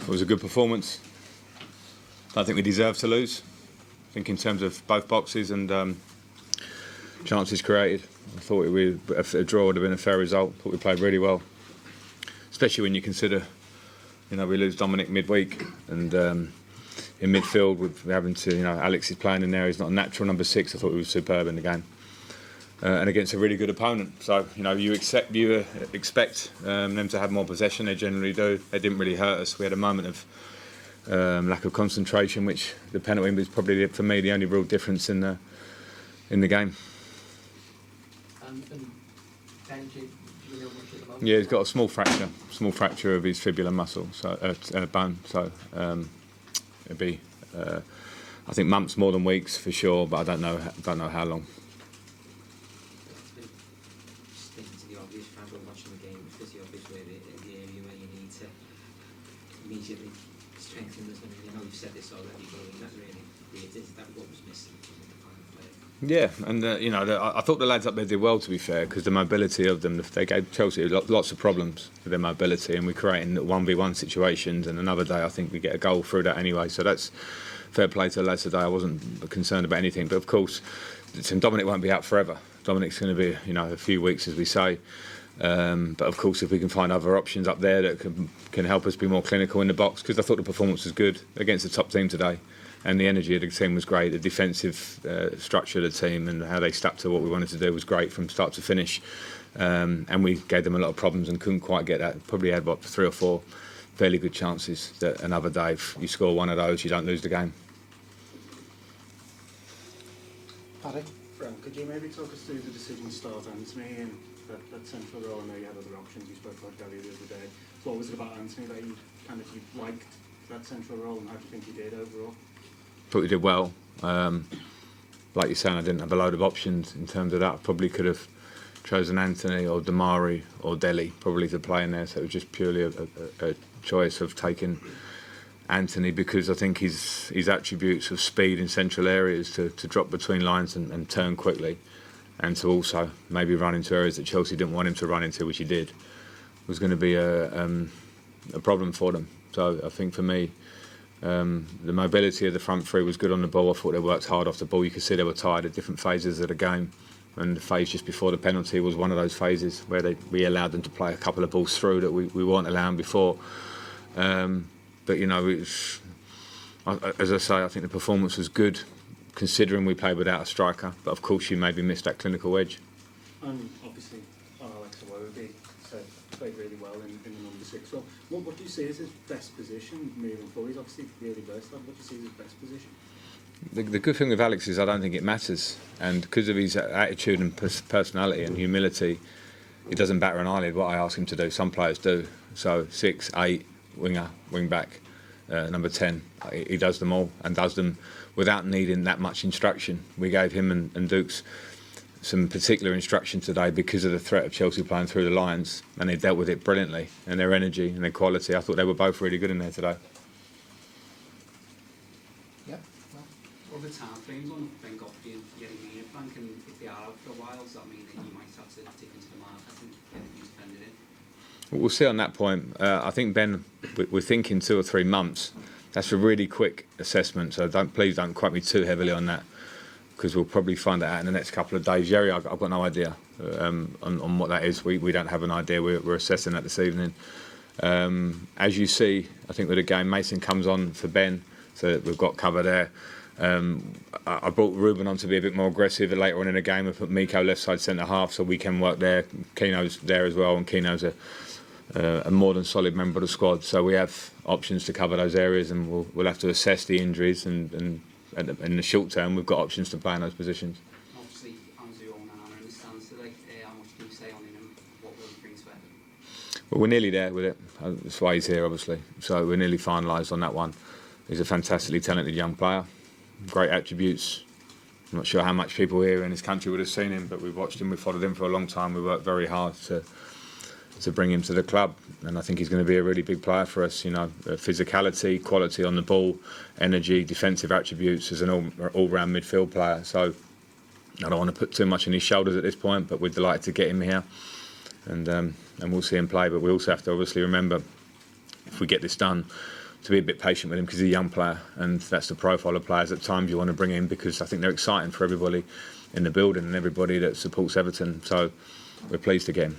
It was a good performance. I don't think we deserved to lose. I think in terms of both boxes and chances created, I thought a draw would have been a fair result. I thought we played really well, especially when you consider, we lose Dominic midweek, and in midfield we're having to, Alex is playing in there. He's not a natural number 6. I thought he was superb in the game, and against a really good opponent. So you expect them to have more possession. They generally do. They didn't really hurt us. We had a moment of lack of concentration, which the penalty was probably, for me, the only real difference in the game. And Ben, do you know much at the moment? Yeah, he's got a small fracture of his fibula muscle, so bone. So it'd be, I think, months more than weeks for sure, but I don't know how long. Sticking to the obvious, Frank, when watching the game, it's the obvious where the area where you need to immediately strengthen. You've said this already, but that really is that what was missing from the final play. Yeah, and I thought the lads up there did well, to be fair, because the mobility of them, they gave Chelsea lots of problems with their mobility, and we're creating 1v1 situations, and another day I think we get a goal through that anyway, so that's fair play to the lads today. I wasn't concerned about anything, but of course Dominic won't be out forever. Dominic's going to be a few weeks, as we say, but of course if we can find other options up there that can help us be more clinical in the box, because I thought the performance was good against the top team today. And the energy of the team was great. The defensive structure of the team and how they stuck to what we wanted to do was great from start to finish. And we gave them a lot of problems and couldn't quite get that. Probably had 3 or 4 fairly good chances. That another day, if you score one of those, you don't lose the game. Paddy? Frank, could you maybe talk us through the decision to start Anthony in that central role? I know you had other options. You spoke about Gary the other day. So what was it about Anthony that you liked that central role, and how do you think he did overall? Thought he did well. Like you're saying, I didn't have a load of options in terms of that. I probably could have chosen Anthony or Damari or Dele probably to play in there, so it was just purely a choice of taking Anthony, because I think his attributes of speed in central areas to drop between lines and turn quickly, and to also maybe run into areas that Chelsea didn't want him to run into, which he did, was going to be a problem for them. So I think for me, the mobility of the front three was good on the ball. I thought they worked hard off the ball. You could see they were tired at different phases of the game, and the phase just before the penalty was one of those phases where we allowed them to play a couple of balls through that we weren't allowing before. But it was, as I say, I think the performance was good considering we played without a striker. But of course, you maybe missed that clinical edge. And obviously, Alex Iwobi played really well in the number 6 role. What do you see as his best position moving forward? He's obviously really versatile. What do you see as his best position? The good thing with Alex is I don't think it matters, and because of his attitude and personality and humility, he doesn't batter an eyelid what I ask him to do. Some players do. So 6, 8, winger, wing back, number 10. He does them all and does them without needing that much instruction. We gave him and Dukes some particular instruction today because of the threat of Chelsea playing through the lines, and they dealt with it brilliantly, and their energy and their quality. I thought they were both really good in there today. Yeah. What are the time frames on Ben Godfrey and Yerry Mina, Frank? And if they are out for a while, does that mean that you might have to dip into the market and get a new defender in? We'll see on that point. I think Ben, we're thinking 2 or 3 months. That's a really quick assessment, so please don't quote me too heavily on that, because we'll probably find that out in the next couple of days. Yerry, I've got no idea on what that is. We don't have an idea. We're assessing that this evening. As you see, I think with the game, Mason comes on for Ben, so we've got cover there. I brought Ruben on to be a bit more aggressive later on in the game. I put Miko left side centre half, so we can work there. Keno's there as well, and Keno's a more than solid member of the squad. So we have options to cover those areas, and we'll have to assess the injuries and in the short term, we've got options to play in those positions. Obviously, Amadou Onana in the stands today. How much can you say on him, and what will he bring to Everton? Well, we're nearly there with it. That's why he's here, obviously. So we're nearly finalised on that one. He's a fantastically talented young player, great attributes. I'm not sure how much people here in this country would have seen him, but we've watched him, we've followed him for a long time. We worked very hard to bring him to the club, and I think he's going to be a really big player for us. Physicality, quality on the ball, energy, defensive attributes as an all-round midfield player. So I don't want to put too much on his shoulders at this point, but we're delighted to get him here, and we'll see him play. But we also have to obviously remember, if we get this done, to be a bit patient with him because he's a young player, and that's the profile of players at times you want to bring in, because I think they're exciting for everybody in the building and everybody that supports Everton. So we're pleased to get him.